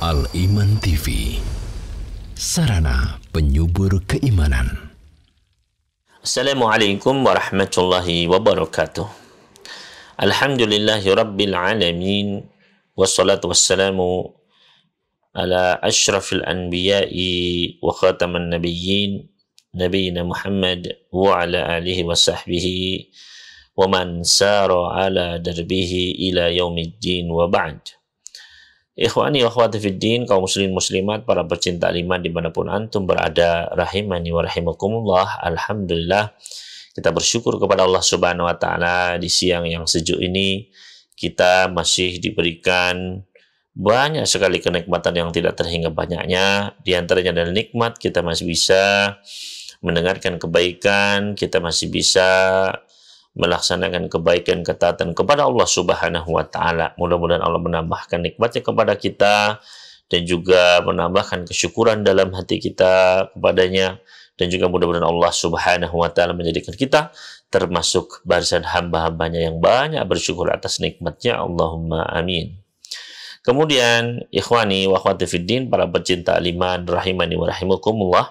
Al-Iman TV, sarana penyubur keimanan. Assalamualaikum warahmatullahi wabarakatuh. Alhamdulillahi rabbil alamin. Wassalatu wassalamu ala ashrafil anbiya'i wa khataman nabiyyin, nabiyina Muhammad wa ala alihi wa sahbihi wa man sara ala darbihi ila yaumiddin wa ba'd. Ikhwani wa akhwati fiddin, kaum muslimin muslimat, para pecinta iman dimanapun antum berada, rahimani wa rahimakumullah. Alhamdulillah, kita bersyukur kepada Allah Subhanahu wa Ta'ala di siang yang sejuk ini kita masih diberikan banyak sekali kenikmatan yang tidak terhingga banyaknya. Di antaranya adalah nikmat kita masih bisa mendengarkan kebaikan, kita masih bisa melaksanakan kebaikan, ketaatan kepada Allah Subhanahu wa Ta'ala. Mudah-mudahan Allah menambahkan nikmatnya kepada kita dan juga menambahkan kesyukuran dalam hati kita kepadanya, dan juga mudah-mudahan Allah Subhanahu wa Ta'ala menjadikan kita termasuk barisan hamba-hambanya yang banyak bersyukur atas nikmatnya. Allahumma amin. Kemudian ikhwani wa akhwati fiddin, para pecinta iman rahimani wa rahimakumullah,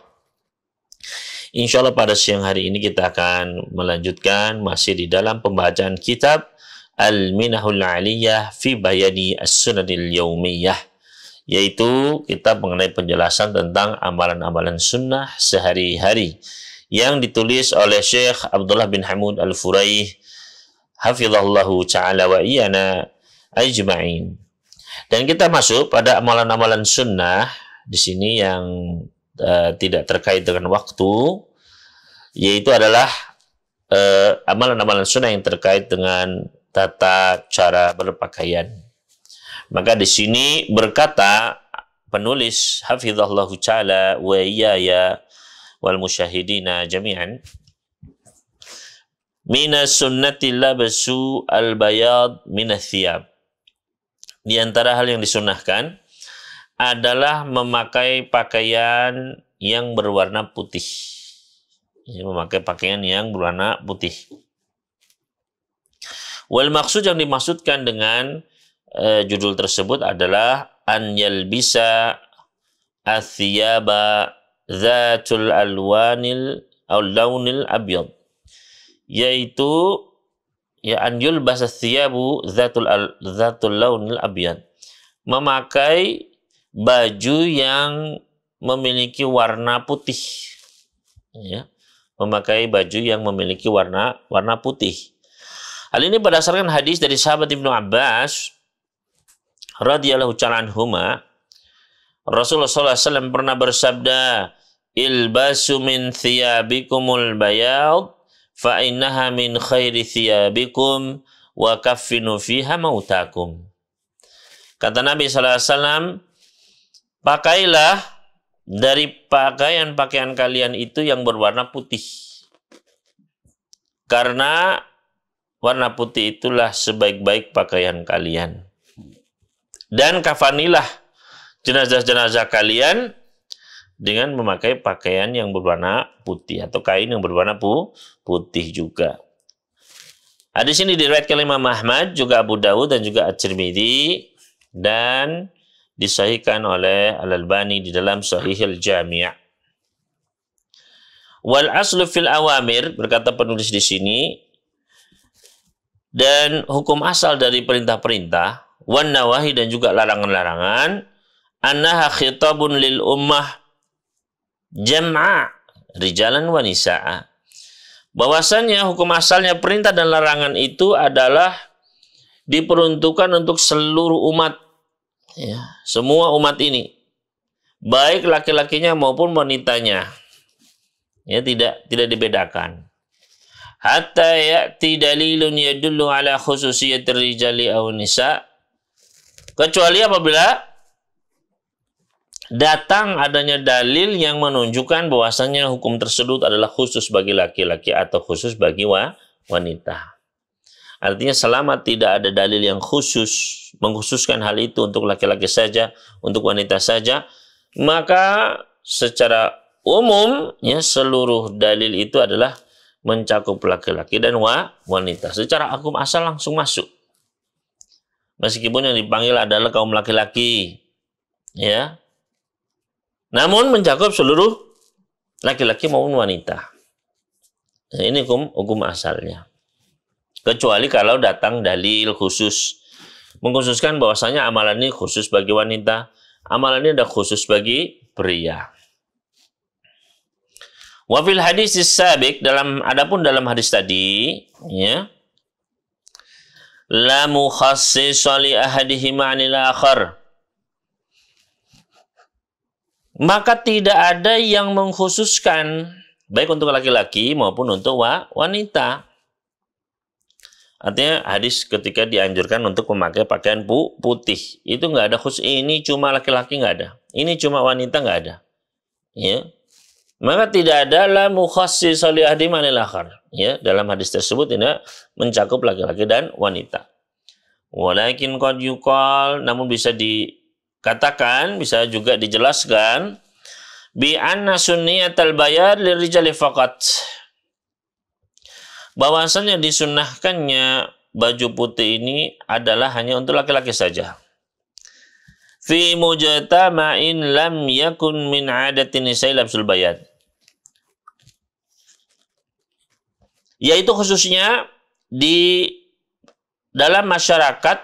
insya Allah pada siang hari ini kita akan melanjutkan masih di dalam pembacaan kitab Al-Minahul Aliyah fi Bayani As-Sunanil Yaumiyah, yaitu kitab mengenai penjelasan tentang amalan-amalan sunnah sehari-hari yang ditulis oleh Syekh Abdullah bin Hamud Al-Furaih hafizahullahu ta'ala wa iyana ajma'in. Dan kita masuk pada amalan-amalan sunnah di sini yang tidak terkait dengan waktu, yaitu adalah amalan-amalan sunnah yang terkait dengan tata cara berpakaian. Maka di sini berkata penulis hafizahullahu ta'ala wa iyaya wal musyahidina jami'an, minas sunnati labasu al-bayad minas thiyab. Di antara hal yang disunnahkan adalah memakai pakaian yang berwarna putih. Memakai pakaian yang berwarna putih. Wal maksud, yang dimaksudkan dengan judul tersebut adalah an yalbisa athiyaba dzatul alwanil aw launil abyad, yaitu ya an yulbas athiyabu dzatul launil abyad, memakai baju yang memiliki warna putih, ya, memakai baju yang memiliki warna putih. Hal ini berdasarkan hadis dari sahabat Ibnu Abbas radhiyallahu ta'ala anhuma. Rasulullah SAW pernah bersabda, ilbasu min thiyabikumul bayad fa innaha min khairi thiyabikum wa kaffinu fiha mautakum. Kata Nabi SAW, pakailah dari pakaian-pakaian kalian itu yang berwarna putih, karena warna putih itulah sebaik-baik pakaian kalian. Dan kafanilah jenazah-jenazah kalian dengan memakai pakaian yang berwarna putih atau kain yang berwarna putih juga. Hadis ini diriwayatkan oleh Imam Ahmad, juga Abu Dawud dan juga At-Tirmidzi, dan disahihkan oleh Al-Albani di dalam Sahihul Jami'. Wal aslu fil awamir, berkata penulis di sini, dan hukum asal dari perintah-perintah, wan nawahi, dan juga larangan-larangan, annaha khitabun lil ummah jam'a rijalan wa nisa'a, bahwasannya hukum asalnya perintah dan larangan itu adalah diperuntukkan untuk seluruh umat, ya, semua umat ini, baik laki-lakinya maupun wanitanya, ya, tidak dibedakan. Hatta ya'ti dalilun yadullu ala khususiyatir rijali aw nisa, kecuali apabila datang adanya dalil yang menunjukkan bahwasannya hukum tersebut adalah khusus bagi laki-laki atau khusus bagi wanita. Artinya selama tidak ada dalil yang khusus mengkhususkan hal itu untuk laki-laki saja, untuk wanita saja, maka secara umum, ya, seluruh dalil itu adalah mencakup laki-laki dan wanita. Secara hukum asal langsung masuk. Meskipun yang dipanggil adalah kaum laki-laki, ya. Namun mencakup seluruh laki-laki maupun wanita. Nah, ini hukum asalnya. Kecuali kalau datang dalil khusus mengkhususkan bahwasanya amalan ini khusus bagi wanita, amalan ini ada khusus bagi pria. Wa fil hadis sabiq, adapun dalam hadis tadi, ya, la mukhassisa li ahadihima 'anil akhar. Maka tidak ada yang mengkhususkan baik untuk laki-laki maupun untuk wanita. Artinya hadis ketika dianjurkan untuk memakai pakaian putih, itu nggak ada khusus ini cuma laki-laki, nggak ada. Ini cuma wanita, nggak ada. Ya. Maka tidak ada la mukhassis li ahadihim 'anil akhar. Ya, dalam hadis tersebut tidak mencakup laki-laki dan wanita. Walakin qad yuqal, namun bisa dikatakan, bisa juga dijelaskan bi anna sunniyatal bayad lirijali faqat, bahwasanya disunnahkannya baju putih ini adalah hanya untuk laki-laki saja. Fi mujtama'in lam yakun min 'adatin nisa'i labsul bayad, yaitu khususnya di dalam masyarakat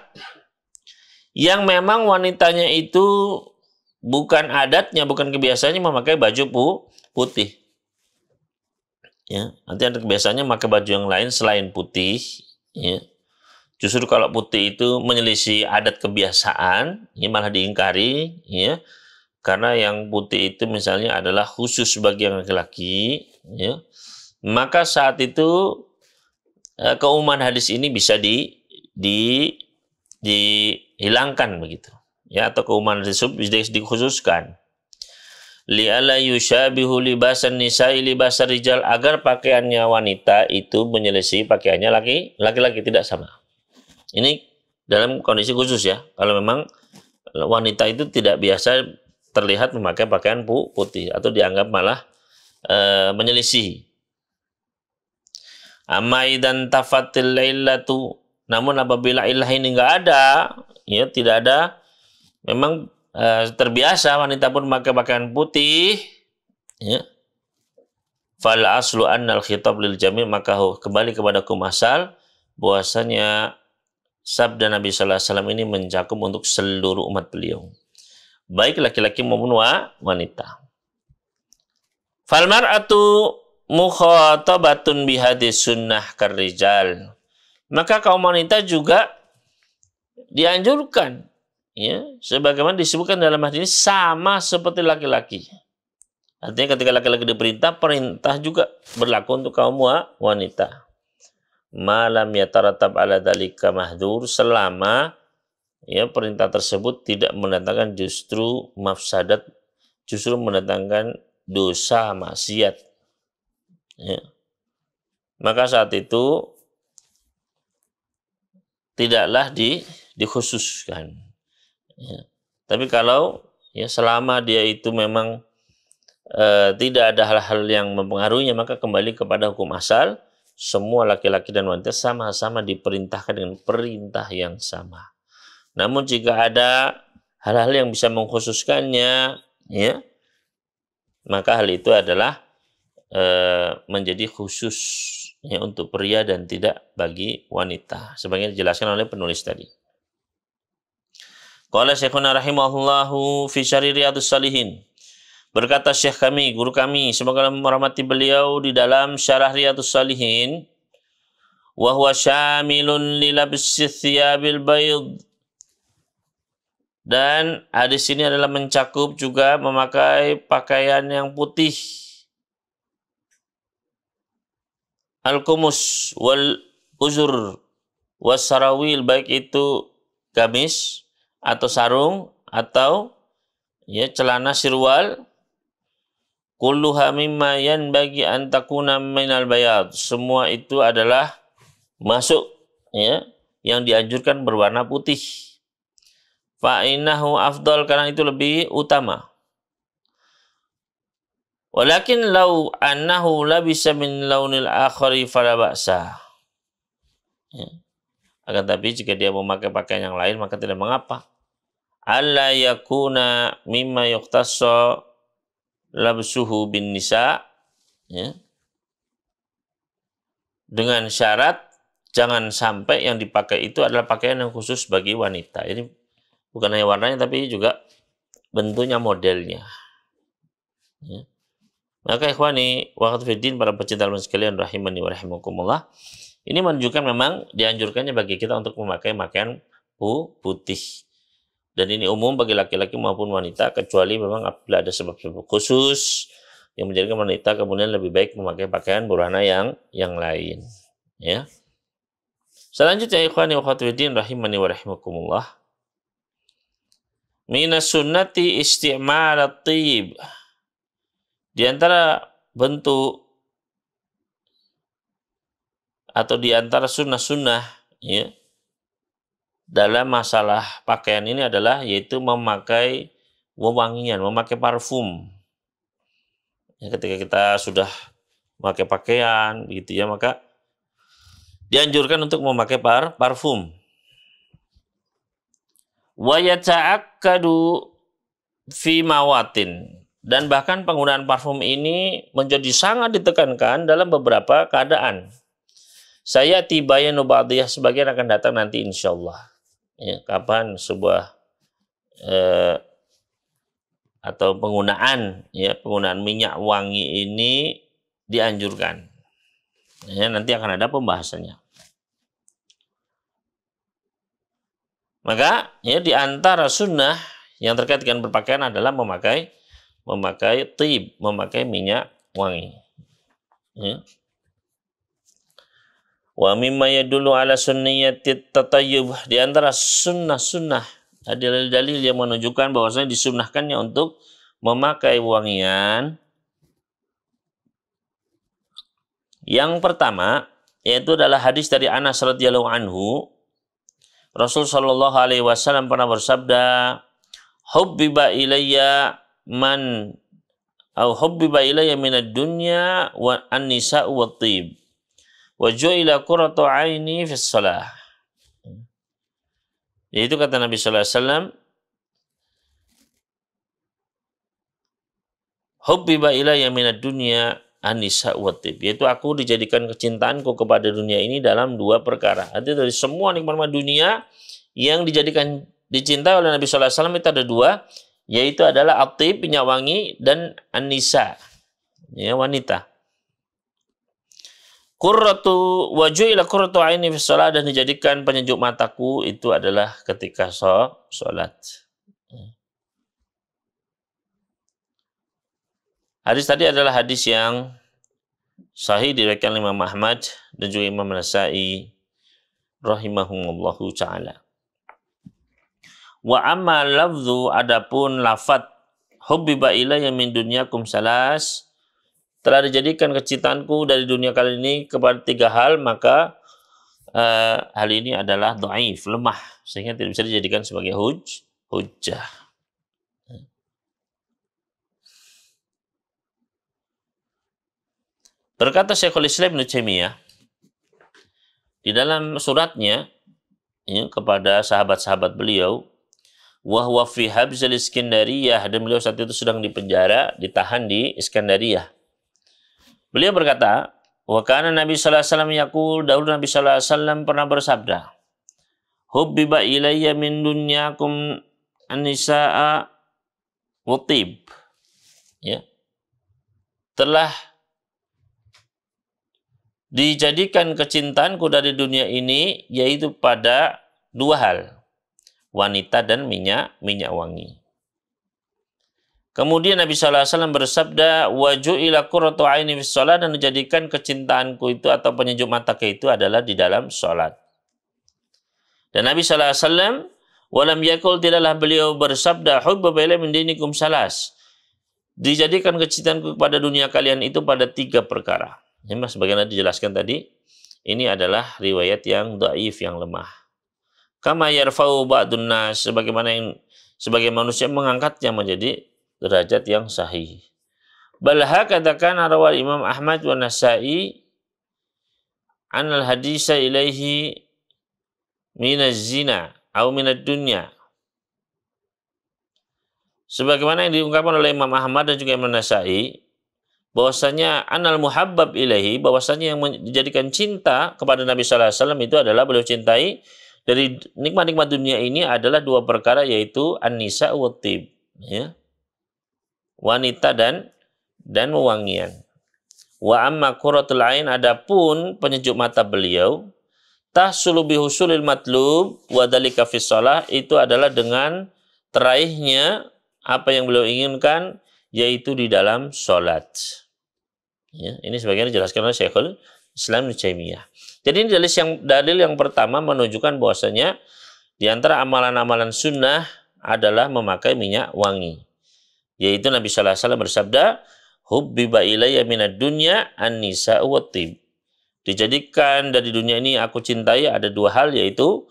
yang memang wanitanya itu bukan adatnya, bukan kebiasaannya memakai baju putih. Ya, nanti ada kebiasaannya memakai baju yang lain selain putih. Ya. Justru kalau putih itu menyelisih adat kebiasaan, ini malah diingkari. Ya. Karena yang putih itu misalnya adalah khusus bagi yang laki-laki. Ya. Maka saat itu keumuman hadis ini bisa dihilangkan begitu, ya, atau keumuman tersebut bisa dikhususkan. Li'ala yushabihu libasan nisa'i libasar rijal, agar pakaiannya wanita itu menyelisih pakaiannya laki-laki, tidak sama. Ini dalam kondisi khusus ya, kalau memang wanita itu tidak biasa terlihat memakai pakaian putih atau dianggap malah menyelisih. Amma idan tafatil illatu, namun apabila ilah ini nggak ada, ya, tidak ada, memang terbiasa wanita pun memakai pakaian putih, ya, fal aslu annal khitab lil jami', maka kembali kepada hukum asal bahwasanya sabda Nabi sallallahu alaihi wasallam ini mencakup untuk seluruh umat beliau, baik laki-laki maupun wanita. Fal mar'atu mukhatabatun bihadis sunnah karrijal, maka kaum wanita juga dianjurkan, ya, sebagaimana disebutkan dalam hadis ini, sama seperti laki-laki. Artinya ketika laki-laki diperintah, perintah juga berlaku untuk kaum wanita. Malam yataratab ala dzalika mahdzur, selama, ya, perintah tersebut tidak mendatangkan justru mafsadat, justru mendatangkan dosa maksiat. Ya. Maka saat itu tidaklah dikhususkan. Ya. Tapi kalau, ya, selama dia itu memang tidak ada hal-hal yang mempengaruhinya, maka kembali kepada hukum asal, semua laki-laki dan wanita sama-sama diperintahkan dengan perintah yang sama. Namun jika ada hal-hal yang bisa mengkhususkannya, ya, maka hal itu adalah menjadi khusus, ya, untuk pria dan tidak bagi wanita, sebagaimana dijelaskan oleh penulis tadi. Qala Syekhuna rahimahullahu fi syarhi Riyadhus Shalihin, berkata Syekh kami, guru kami, semoga Allah merahmati beliau, di dalam syarah Riyadhus Shalihin, wa huwa syamilun li labsi thiyabil bayd, dan hadis ini adalah mencakup juga memakai pakaian yang putih. Al-kumus wal uzur was sarawil, baik itu gamis atau sarung atau, ya, celana sirwal, kulluha mimma yanbaghi an takuna minal bayad, semua itu adalah masuk, ya, yang dianjurkan berwarna putih. Fa innahu afdal, karena itu lebih utama. Walakin law annahu labisa min launil akhari fala ba'sa. Ya. Akan tapi jika dia memakai pakaian yang lain maka tidak mengapa. alla yakuna mimma yuqtassa labsuhu bin nisa, ya, dengan syarat jangan sampai yang dipakai itu adalah pakaian yang khusus bagi wanita. Ini bukan hanya warnanya tapi juga bentuknya, modelnya. Ya. Maka ikhwani wa fiddin, para pecinta ilmu sekalian rahimani wa rahimakumullah, ini menunjukkan memang dianjurkannya bagi kita untuk memakai pakaian putih. Dan ini umum bagi laki-laki maupun wanita, kecuali memang apabila ada sebab-sebab khusus yang menjadikan wanita kemudian lebih baik memakai pakaian berwarna yang lain. Ya. Selanjutnya ikhwani wa akhwati fiddin rahimani wa rahimakumullah, minas sunnati isti'mal at-tib. Di antara bentuk atau di antara sunnah-sunnah, ya, dalam masalah pakaian ini adalah yaitu memakai wewangian, memakai parfum. Ya, ketika kita sudah memakai pakaian begitu ya, maka dianjurkan untuk memakai parfum. Wa yata'akkadu fi mawatin, dan bahkan penggunaan parfum ini menjadi sangat ditekankan dalam beberapa keadaan. Saya tibayanu ba'diyah, sebagian akan datang nanti insyaallah. Ya, kapan sebuah atau penggunaan minyak wangi ini dianjurkan. Ya, nanti akan ada pembahasannya. Maka ya, di antara sunnah yang terkait dengan berpakaian adalah memakai tib, memakai minyak wangi. Ya. Wa mimma yadullu ala sunniyati tatayyub, di antara sunnah-sunnah, dalil-dalil yang menunjukkan bahwasanya disunnahkannya untuk memakai wangian. Yang pertama yaitu adalah hadis dari Anas radhiyallahu anhu, Rasul sallallahu alaihi wasallam pernah bersabda, hubbiba ilayya minad dunya wa an-nisa'u wat-tib wa ju'ila qurratu 'aini fis shalah. Yaitu kata Nabi sallallahu alaihi wasallam, hubbiba ilayya minad dunya an-nisa'u wat-tib, yaitu aku dijadikan kecintaanku kepada dunia ini dalam dua perkara. Artinya dari semua nikmat dunia yang dicintai oleh Nabi sallallahu alaihi wasallam itu ada dua, yaitu adalah at-tib, minyak wangi, dan an-nisa, ya, wanita. Qurratu wa ju'ila qurratu 'aini fi shalah, dan dijadikan penyejuk mataku itu adalah ketika salat. Hadis tadi adalah hadis yang sahih diriwayatkan Imam Ahmad dan juga Imam Nasa'i rahimahumullahu ta'ala. Wa amma lafzu, adapun lafaz hubbiba ilayya min dunyakum salas, telah dijadikan kecintaanku dari dunia kali ini kepada tiga hal, maka hal ini adalah dhaif, lemah, sehingga tidak bisa dijadikan sebagai hujjah. Berkata Syekhul Islam Ibnu Taimiyah di dalam suratnya ya, kepada sahabat-sahabat beliau, wa huwa fi habzil Iskandariyah, dan beliau saat itu sedang dipenjara, ditahan di Iskandariyah. Beliau berkata, wa kana Nabi sallallahu alaihi wasallam yaqul, dahulu Nabi sallallahu alaihi wasallam pernah bersabda, hubbiba ilayya min dunyakum an-nisaa wa tib. Ya. Telah dijadikan kecintaanku dari dunia ini yaitu pada dua hal, wanita dan minyak wangi. Kemudian Nabi SAW bersabda, wa ju'ila qurratu 'aini fis shalah, dan menjadikan kecintaanku itu atau penyejuk mataku itu adalah di dalam salat. Dan Nabi SAW walam yakul, tidaklah beliau bersabda, hubba ilayya min dinikum salas, dijadikan kecintaanku kepada dunia kalian itu pada tiga perkara. Ini sebagaimana dijelaskan tadi, ini adalah riwayat yang dhaif, yang lemah. Kama yarfa'u ba'dun nas, sebagaimana yang sebagai manusia mengangkatnya menjadi derajat yang sahih. Balha, katakan rawal Imam Ahmad wa Nasa'i anal hadisa ilaihi minaz zina atau minad dunya. Sebagaimana yang diungkapkan oleh Imam Ahmad dan juga Imam Nasai, bahwasanya anal muhabbab ilahi, bahwasanya yang dijadikan cinta kepada Nabi sallallahu alaihi wasallam itu adalah beliau cintai dari nikmat-nikmat dunia ini adalah dua perkara, yaitu an-nisa wa tib, ya. Wanita dan wewangian. Wa amma qurratul ain, adapun penyejuk mata beliau, tahsulu bihusulil matlub wa dzalika fi shalah, itu adalah dengan teraihnya apa yang beliau inginkan, yaitu di dalam salat. Ya, ini sebagian dijelaskan oleh Syekhul Islam Ibnu Taimiyah. Jadi ini dalil yang pertama menunjukkan bahwasanya di antara amalan-amalan sunnah adalah memakai minyak wangi. Yaitu Nabi sallallahu alaihi wasallam bersabda, "Hubbiba ilayya minad dunya an-nisa'u wat-tib." Dijadikan dari dunia ini aku cintai ada dua hal, yaitu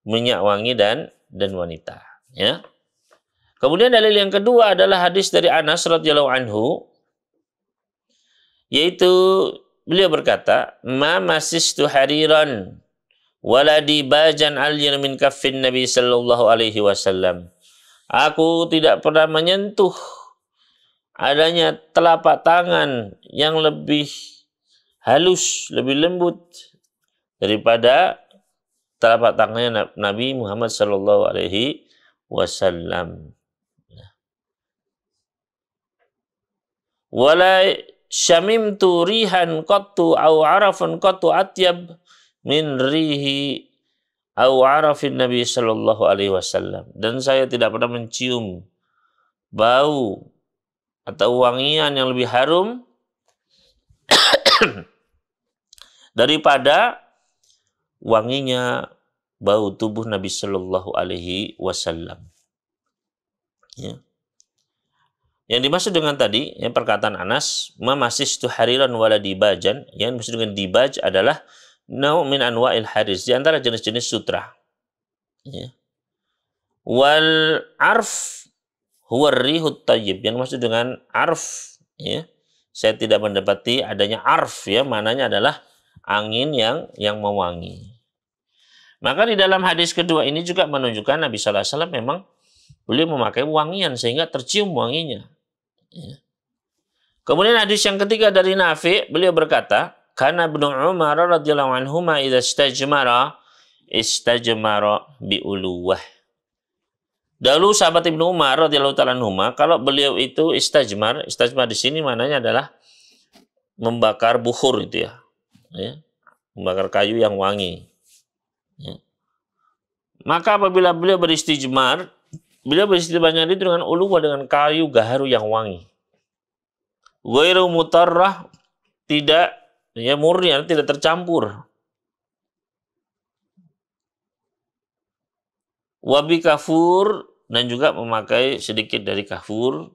minyak wangi dan wanita, ya. Kemudian dalil yang kedua adalah hadis dari Anas radhiyallahu anhu, yaitu beliau berkata, "Ma masistu hariran wala dibajan alyan min kaffin Nabi sallallahu alaihi wasallam." Aku tidak pernah menyentuh adanya telapak tangan yang lebih halus, lebih lembut daripada telapak tangannya Nabi Muhammad sallallahu alaihi wasallam. Wala syamimtu rihan qattu au arafun qattu atyab min rihi au arafin Nabi sallallahu alaihi wasallam. Dan saya tidak pernah mencium bau atau wangian yang lebih harum daripada wanginya bau tubuh Nabi sallallahu alaihi wasallam. Ya. Yang dimaksud dengan tadi, yang perkataan Anas, "Ma masistu hariran wala dibajan," yang dimaksud dengan dibaj adalah nau' min anwa'il haris, di antara jenis-jenis sutra. Ya. Wal arf huwa rihut tayyib, yang dimaksud dengan arf, ya. Saya tidak mendapati adanya arf, ya, maknanya adalah angin yang mewangi. Maka di dalam hadis kedua ini juga menunjukkan Nabi sallallahu alaihi wasallam memang beliau memakai wangian sehingga tercium wanginya. Ya. Kemudian hadis yang ketiga dari Nafi', beliau berkata, "Kana Ibnu Umar radhiyallahu anhuma idza istajmara bi uluwah." Dahulu sahabat Ibnu Umar radhiyallahu ta'ala anhuma, kalau beliau itu istajmar di sini maknanya adalah membakar bukhur itu, ya. Ya. Membakar kayu yang wangi. Ya. Maka apabila beliau beristijmar itu dengan uluwah, dengan kayu gaharu yang wangi. Ghairu mutarrah, tidak, ya, murni, tidak tercampur. Wabi kafur, dan juga memakai sedikit dari kafur.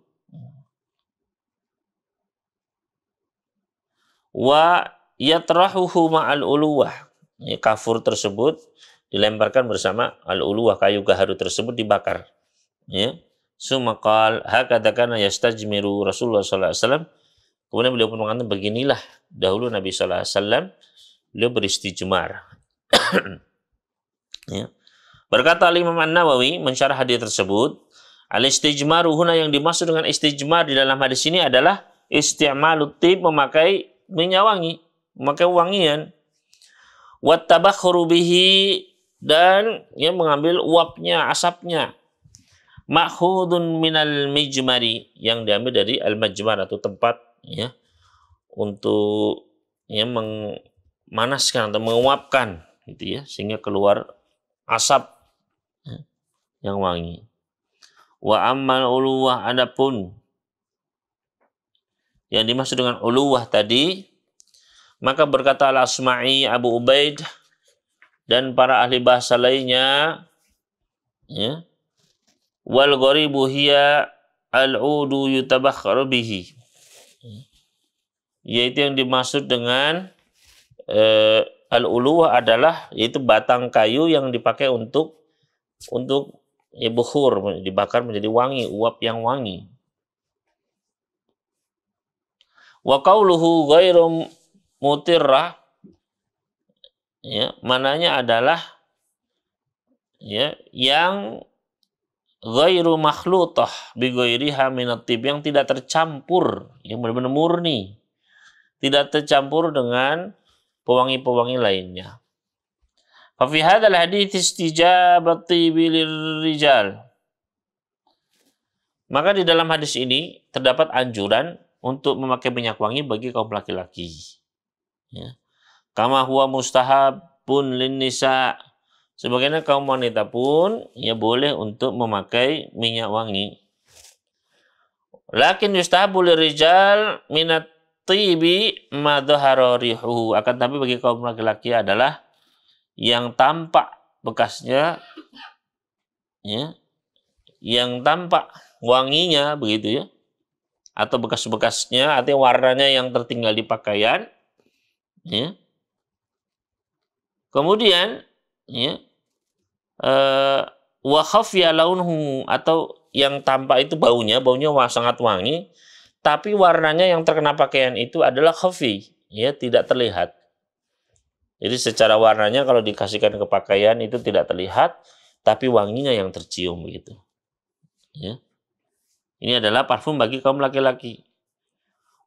Wa yatrahuhu ma'al uluwah. Ya, kafur tersebut dilemparkan bersama al-uluwah, kayu gaharu tersebut dibakar. Ya. Sumaqal hakadha kana yastajmiru Rasulullah sallallahu alaihi wasallam. Kemudian beliau pun mengatakan, beginilah dahulu Nabi sallallahu alaihi wasallam beliau beristijmar. Ya. Berkata Imam An-Nawawi mensyarah hadis tersebut, al-istijmaru huna, yang dimaksud dengan istijmar di dalam hadis ini adalah isti'malut tib, memakai minyak wangi, memakai wangian. Wat tabakhuru bihi, dan yang mengambil uapnya, asapnya. Ma'khudun minal mijmari, yang diambil dari al-majmar atau tempat, ya, untuk, ya, memanaskan atau menguapkan gitu, ya, sehingga keluar asap, ya, yang wangi. Wa ammal uluwah, adapun yang dimaksud dengan uluwah tadi, maka berkata Al-Asma'i, Abu Ubaid dan para ahli bahasa lainnya, ya, wal gharibu hiya al-udu yutabakharu bihi, yaitu yang dimaksud dengan al-uluwah adalah yaitu batang kayu yang dipakai untuk ya, bukhur, dibakar menjadi wangi, uap yang wangi. Wa qauluhu ghairu mutirrah, ya, mananya adalah, ya, yang ghairu makhlutah bi ghairiha minat tib, yang tidak tercampur, yang benar-benar murni, tidak tercampur dengan pewangi-pewangi lainnya. Fa fi hadzal hadits istijabati bil rijal. Maka di dalam hadis ini terdapat anjuran untuk memakai minyak wangi bagi kaum laki-laki. Ya. Kama huwa mustahabun lin nisa. Sebagaimana kaum wanita pun ya boleh untuk memakai minyak wangi. Lakin yustahabu lirijal minat tibi ma dhahara rihuhu. Akan tapi bagi kaum laki-laki adalah yang tampak bekasnya, ya, yang tampak wanginya begitu ya, atau bekas-bekasnya, atau warnanya yang tertinggal di pakaian, ya. Kemudian, ya, wa khafiya launuhu, atau yang tampak itu baunya sangat wangi, tapi warnanya yang terkena pakaian itu adalah khafi, ya, tidak terlihat. Jadi secara warnanya kalau dikasihkan ke pakaian itu tidak terlihat, tapi wanginya yang tercium begitu. Ya. Ini adalah parfum bagi kaum laki-laki.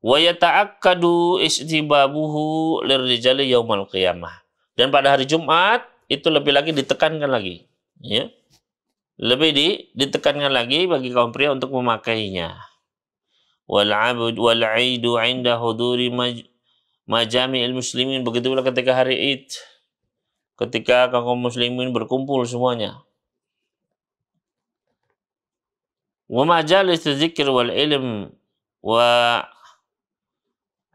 Wa yata'akkadu istibabuhu lirrijali yaumal qiyamah. Dan pada hari Jumat itu lebih lagi ditekankan lagi, ya. Lebih ditekankan lagi bagi kaum pria untuk memakainya. Wal 'aidu 'inda huduri majami'il muslimin, begitu pula ketika hari Id, ketika kaum muslimin berkumpul semuanya. Wa majalis dzikr wal ilm wa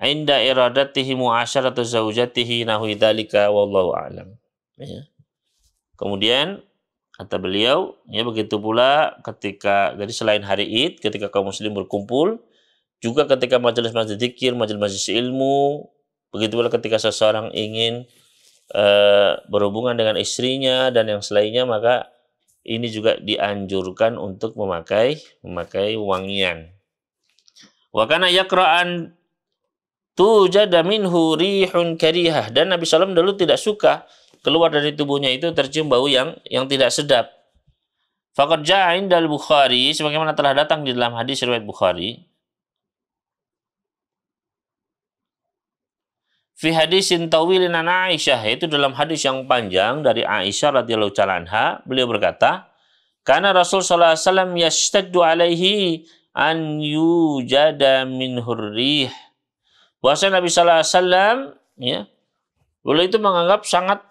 'inda iradatihi mu'asyaratu zaujatihi nahwi dzalika wallahu a'lam. Ya. Kemudian kata beliau, ya, begitu pula ketika, jadi selain hari Id, ketika kaum muslim berkumpul, juga ketika majelis-majelis zikir, majelis-majelis ilmu, begitu pula ketika seseorang ingin berhubungan dengan istrinya dan yang selainnya, maka ini juga dianjurkan untuk memakai wangian. Wa kana yaqra'an tujada minhu rihun karihah, dan Nabi SAW dulu tidak suka keluar dari tubuhnya itu tercium bau yang tidak sedap. Faqad ja'a indal Bukhari, sebagaimana telah datang di dalam hadis riwayat Bukhari, fi hadisin tawilin an Aisyah, yaitu dalam hadis yang panjang dari Aisyah radhiyallahu ta'ala anha, beliau berkata, karena Rasul sallallahu alaihi wasallam yashtaddu alaihi an yujada min hurrih. Bahasa Nabi sallallahu alaihi wasallam, ya, beliau itu menganggap sangat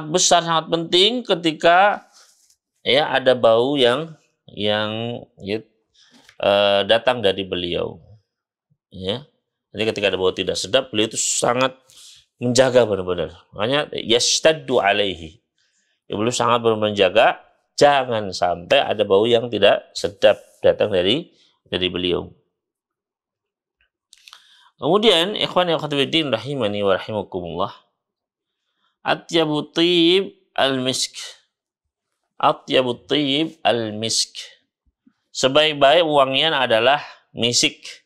besar, sangat penting ketika, ya, ada bau yang datang dari beliau, ya. Jadi ketika ada bau tidak sedap, beliau itu sangat menjaga benar-benar. Makanya yashtaddu alaihi. Ya, beliau sangat benar-benar menjaga jangan sampai ada bau yang tidak sedap datang dari beliau. Kemudian ikhwan akhwati fiddin rahimani wa rahimakumullah. Atyabu tib al-misk. Atyabu tib al-misk. Sebaik-baik wangian adalah misik.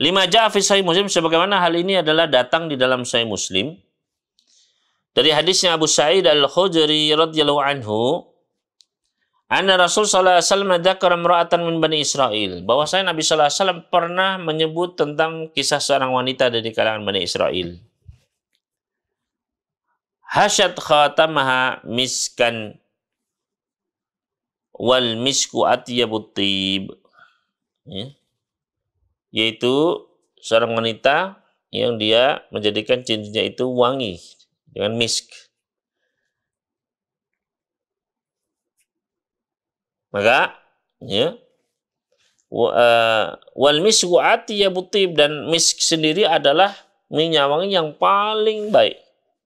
Lima ja'a fi Sahih Muslim, sebagaimana hal ini adalah datang di dalam Sahih Muslim dari hadisnya Abu Sa'id Al-Khudri radhiyallahu anhu, anna Rasul sallallahu alaihi wasallam dzakara imra'atan min Bani Israil, bahwasanya Nabi sallallahu alaihi wasallam pernah menyebut tentang kisah seorang wanita dari kalangan Bani Israil. Hasyat khatamaha miskan wal misku atyabut tib. Ya. Yaitu seorang wanita yang dia menjadikan cincinnya itu wangi dengan misk. Maka, ya, wal misku atyabut tib, dan misk sendiri adalah minyak wangi yang paling baik.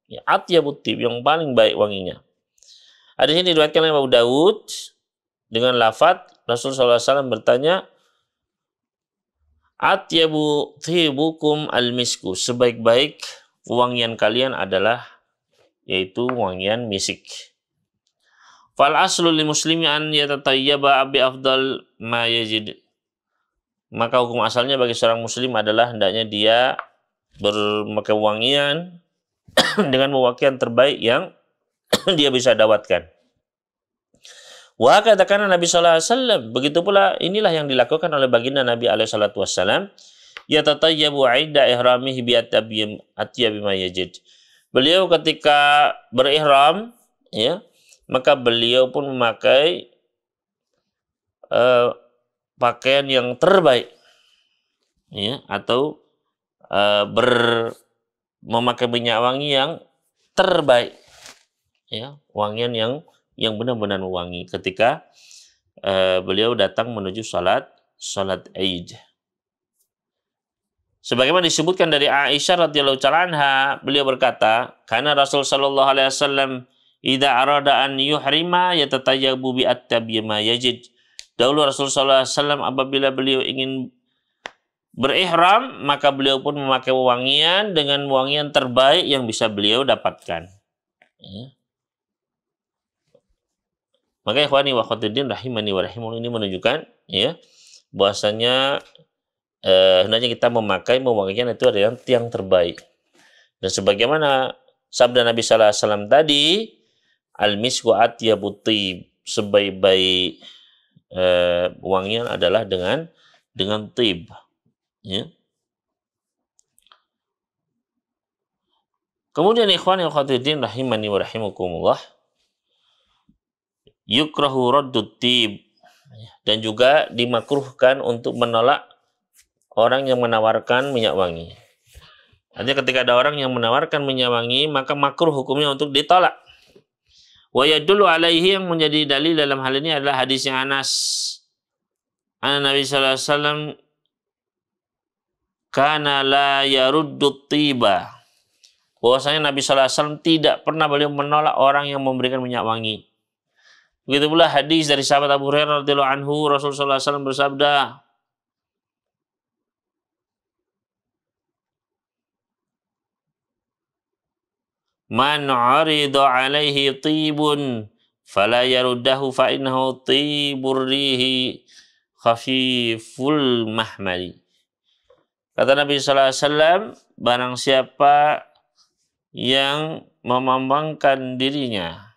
Ya, atyabut tib, yang paling baik wanginya. Hadis ini diriwayatkan oleh Abu Dawud dengan lafaz Rasulullah SAW bertanya, atyabu thibukum al-misku, sebaik-baik wangian kalian adalah yaitu wangian misik. Fal aslu lil muslimi an yatatayyaba bi afdal ma yajid. Maka hukum asalnya bagi seorang muslim adalah hendaknya dia bermemakai wangian dengan pemakaian terbaik yang dia bisa dapatkan. Wa katakan Nabi sallallahu alaihi wasallam, begitu pula inilah yang dilakukan oleh baginda Nabi alaihi salatu wasallam, yatatayyabu 'inda ihramihi bi atyabi ma yajid. Beliau ketika berihram, ya, maka beliau pun memakai pakaian yang terbaik, ya, atau memakai minyak wangi yang terbaik, ya, wangian yang benar-benar wangi ketika beliau datang menuju salat Id. Sebagaimana disebutkan dari Aisyah radhiyallahu taala anha, beliau berkata, "Kana Rasul sallallahu alaihi wasallam idza arada an yuhrima yatatayyabu bi at-tabi ma yajid." Dahulu Rasul sallallahu alaihi wasallam apabila beliau ingin berihram, maka beliau pun memakai wangian dengan wangian terbaik yang bisa beliau dapatkan. Ya. Maka ikhwani wa akhwatiddin rahimani wa rahimun, ini menunjukkan, ya, bahwasanya hendaknya kita memakai wangian itu adalah yang terbaik. Dan sebagaimana sabda Nabi sallallahu alaihi wasallam tadi, al-misku atyabut thib, sebaik-baik wangian adalah dengan thib, ya. Kemudian ikhwani wa akhwatiddin rahimani wa rahimakumullah, yukrahu raddut thib, dan juga dimakruhkan untuk menolak orang yang menawarkan minyak wangi. Artinya ketika ada orang yang menawarkan minyak wangi, maka makruh hukumnya untuk ditolak. Wa yadullu alaihi, yang menjadi dalil dalam hal ini adalah hadisnya Anas. Nabi sallallahu alaihi wasallam kana la yaruddut tiba. Bahwasanya Nabi sallallahu alaihi wasallam tidak pernah beliau menolak orang yang memberikan minyak wangi. Begitu pula hadis dari sahabat Abu Hurairah radhiyallahu anhu, Rasulullah sallallahu alaihi wasallam bersabda, "Man 'arida 'alaihi tibun fala yaruddahu fa innahu tibur rihi khafiful mahmali." Kata Nabi sallallahu alaihi wasallam, barang siapa yang memambangkan dirinya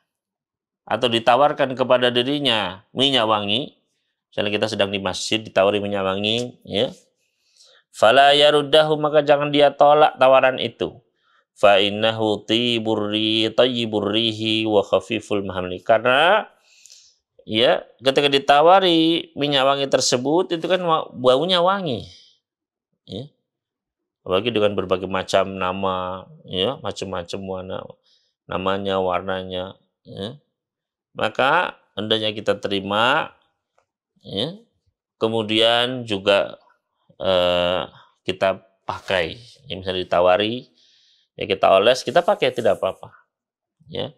atau ditawarkan kepada dirinya minyak wangi, misalnya kita sedang di masjid ditawari minyak wangi, ya, fala yaruddahu, maka jangan dia tolak tawaran itu. Fa innahu tayyibur rihi wa khafiful mahmali, karena, ya, ketika ditawari minyak wangi tersebut itu kan baunya wangi, ya, apalagi dengan berbagai macam nama, ya, macam-macam warna namanya, warnanya, ya, maka hendaknya kita terima, ya, kemudian juga kita pakai, ya, misalnya ditawari, ya, kita oles, kita pakai, tidak apa-apa, ya.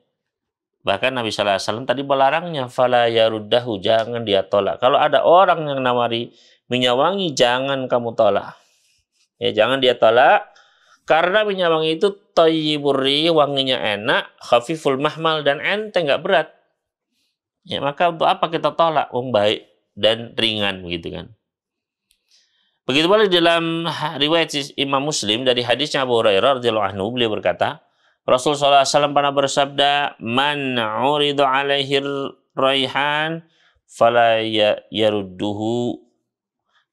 Bahkan Nabi sallallahu alaihi wasallam tadi melarangnya, fala yaruddahu, jangan dia tolak. Kalau ada orang yang nawari minyak wangi, jangan kamu tolak, ya, jangan dia tolak, karena minyak wangi itu thayyibur rih, wanginya enak, khafiful mahmal, dan enteng, nggak berat, ya, maka untuk apa kita tolak? Baik dan ringan, begitu kan. Begitu pula dalam riwayat Imam Muslim dari hadisnya Abu Hurairah radhiyallahu anhu, beliau berkata, Rasulullah SAW pernah bersabda, "Man 'urida 'alaihi raihan fala yarudduhu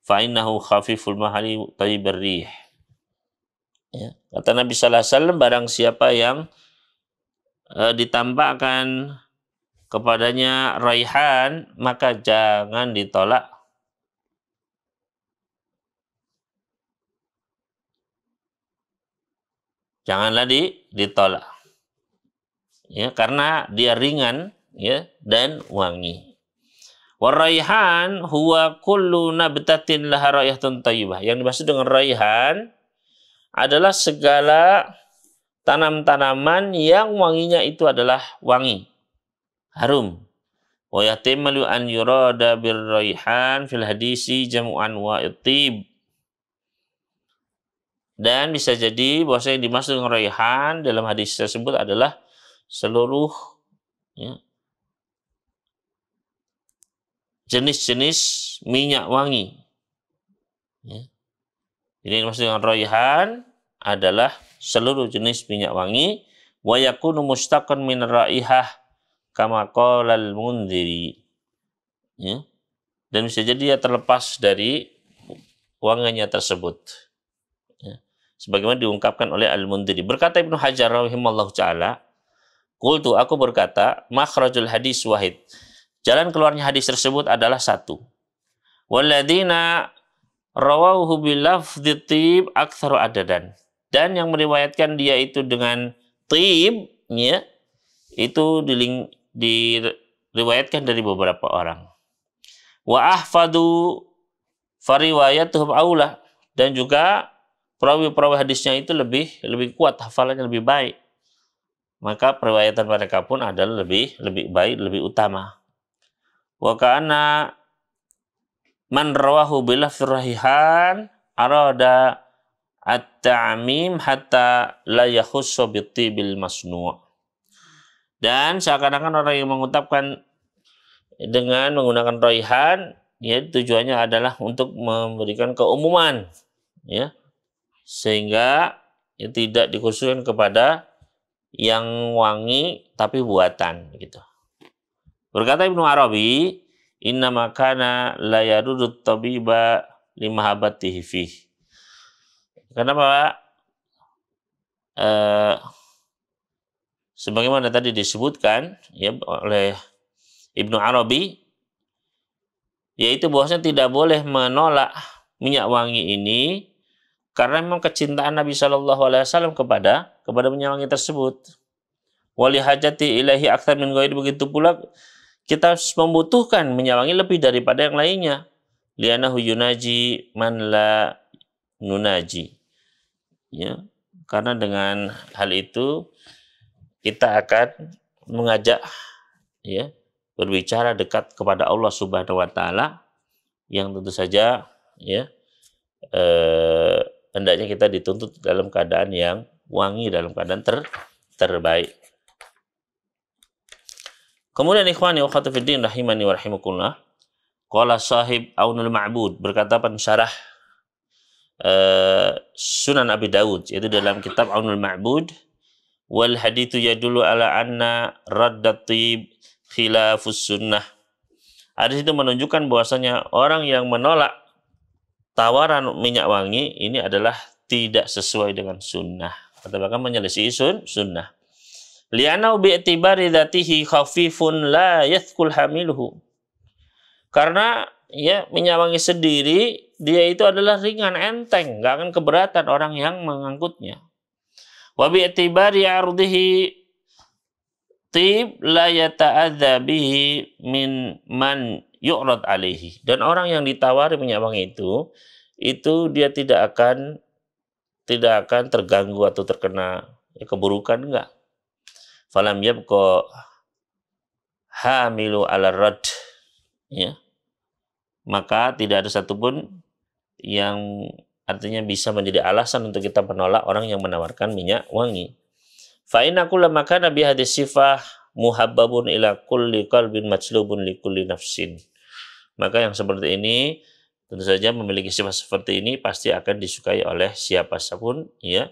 fa innahu khafiful mahali thayyibur rih." Ya, kata Nabi sallallahu alaihi wasallam, barang siapa yang ditampakkan kepadanya raihan, maka jangan ditolak. Janganlah ditolak, ya, karena dia ringan, ya, dan wangi. Waraihan huwa kullu nabtatin laha raihatan thayyibah. Yang dimaksud dengan raihan adalah segala tanam-tanaman yang wanginya itu adalah wangi, harum. Wa yahtimalu an yurada birraihan fil hadisi jam'an wa itib. Dan bisa jadi bahwa yang dimaksud dengan raihan dalam hadis tersebut adalah seluruh, ya, jenis-jenis minyak wangi, ya. Jadi yang dimaksud dengan raihan adalah seluruh jenis minyak wangi, wa yakunu mustaqan min raihah kama qala al-Mundhiri. Ya. Dan bisa jadi dia terlepas dari wanginya tersebut. Ya. Sebagaimana diungkapkan oleh Al-Mundhiri. Berkata Ibnu Hajar rahimallahu taala, qultu, aku berkata, makhrajul hadis wahid. Jalan keluarnya hadis tersebut adalah satu. Walladzina rawahu bilafdzi tib aktsaru adadan. Dan yang meriwayatkan dia itu dengan tib, ya, itu diriwayatkan dari beberapa orang. Wa ahfadu fariwayatuhum aula, dan juga perawi-perawi hadisnya itu lebih kuat, hafalannya lebih baik. Maka periwayatan mereka pun adalah lebih baik, lebih utama. Wa kana man rawahu bilafdzi rahihan arada at-ta'mim hatta la yakhussu bitibil masnu'. Dan seakan-akan orang yang mengucapkan dengan menggunakan raihan, ya, tujuannya adalah untuk memberikan keumuman, ya, sehingga ya, tidak dikhususkan kepada yang wangi tapi buatan, gitu. Berkata Ibnu Arabi, inna makana la yarudut tabiba limahabatihi fih. Kenapa? Sebagaimana tadi disebutkan, ya, oleh Ibnu Arabi, yaitu bahwasanya tidak boleh menolak minyak wangi ini karena memang kecintaan Nabi Shallallahu Alaihi Wasallam kepada minyak wangi tersebut. Wali hajati ilahi aktsar min ghairi, begitu pula kita membutuhkan minyak wangi lebih daripada yang lainnya. Li'annahu yunaji man la nunaji. Ya, karena dengan hal itu kita akan mengajak, ya, berbicara dekat kepada Allah Subhanahu wa taala, yang tentu saja, ya, hendaknya kita dituntut dalam keadaan yang wangi, dalam keadaan terbaik. Kemudian ikhwani wa akhwati fiddin rahimani wa rahimakumullah, qala sahib Aunul Ma'bud, berkata pensyarah Sunan Abi Dawud, yaitu dalam kitab Aunul Ma'bud, wal hadithu yadullu ala anna raddat tib khilafus sunnah. Hadis itu menunjukkan bahwasanya orang yang menolak tawaran minyak wangi ini adalah tidak sesuai dengan sunnah, atau bahkan menyelisihi sunnah. Li'annahu bi'tibari dzatihi khafifun la yathqul hamiluhu. Karena ya, minyak wangi sendiri dia itu adalah ringan, enteng, nggak akan keberatan orang yang mengangkutnya. Wa bi'tibari 'ardihi tib la yata'adza bihi min man yu'rad alaihi. Dan orang yang ditawari minyak wangi itu dia tidak akan terganggu atau terkena keburukan, enggak. Falam yabqa hamilu ala rad, ya, maka tidak ada satupun yang artinya bisa menjadi alasan untuk kita menolak orang yang menawarkan minyak wangi. Fa inna kulla makana bi hadis sifah muhabbabun ila kulli qalbin majlubun li kulli nafsin. Maka yang seperti ini tentu saja memiliki sifat seperti ini pasti akan disukai oleh siapa saja, ya,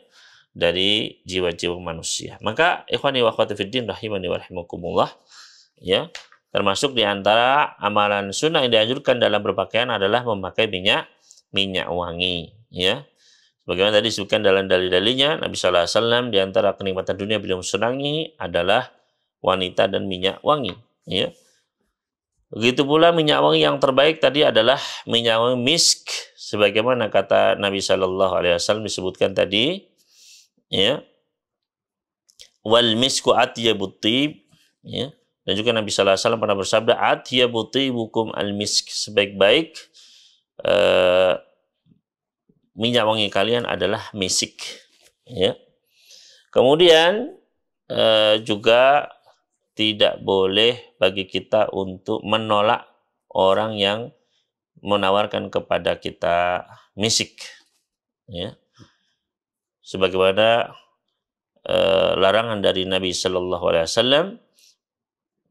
dari jiwa-jiwa manusia. Maka ikhwani wa akhwati fiddin rahimani wa rahimakumullah, ya, termasuk di antara amalan sunnah yang dianjurkan dalam berpakaian adalah memakai minyak wangi, ya. Bagaimana tadi disebutkan dalam dalil-dalilnya, Nabi Sallallahu Alaihi Wasallam di antara kenikmatan dunia beliau senangi adalah wanita dan minyak wangi, ya. Begitu pula minyak wangi yang terbaik tadi adalah minyak wangi misk, sebagaimana kata Nabi Sallallahu Alaihi Wasallam disebutkan tadi, ya. Wal misku atyabut tib, ya. Dan juga Nabi Sallallahu Alaihi Wasallam pernah bersabda, atyabut tibukum al misk, sebaik-baik minyak wangi kalian adalah misik, ya. Kemudian juga tidak boleh bagi kita untuk menolak orang yang menawarkan kepada kita misik, ya. Sebagaimana larangan dari Nabi Sallallahu Alaihi Wasallam,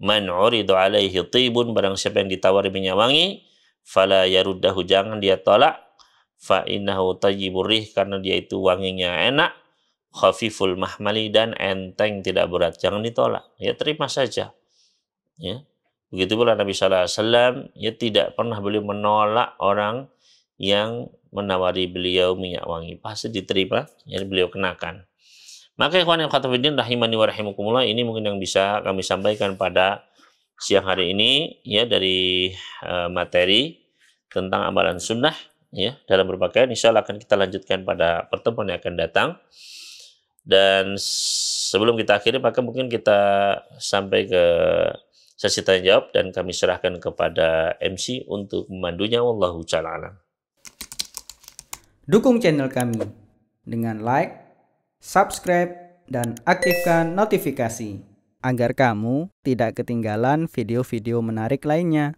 man uridu alaihi tibun, barang siapa yang ditawari minyak wangi, fala yaruddahu, jangan dia tolak, fa innahu tayyibur rih, karena dia itu wanginya enak, khafiful mahmali, dan enteng tidak berat. Jangan ditolak, ya terima saja. Ya. Begitu pula Nabi sallallahu alaihi wasallam, ya tidak pernah beliau menolak orang yang menawari beliau minyak wangi, pasti diterima, ya beliau kenakan. Maka ikhwan yang khatafiddin rahimani wa rahimakumullah, ini mungkin yang bisa kami sampaikan pada siang hari ini, ya, dari materi tentang amalan sunnah, ya, dalam berpakaian. Insyaallah akan kita lanjutkan pada pertemuan yang akan datang. Dan sebelum kita akhiri, maka mungkin kita sampai ke sesi tanya jawab, dan kami serahkan kepada MC untuk memandunya. Wallahu ta'ala alam. Dukung channel kami dengan like, subscribe, dan aktifkan notifikasi agar kamu tidak ketinggalan video-video menarik lainnya.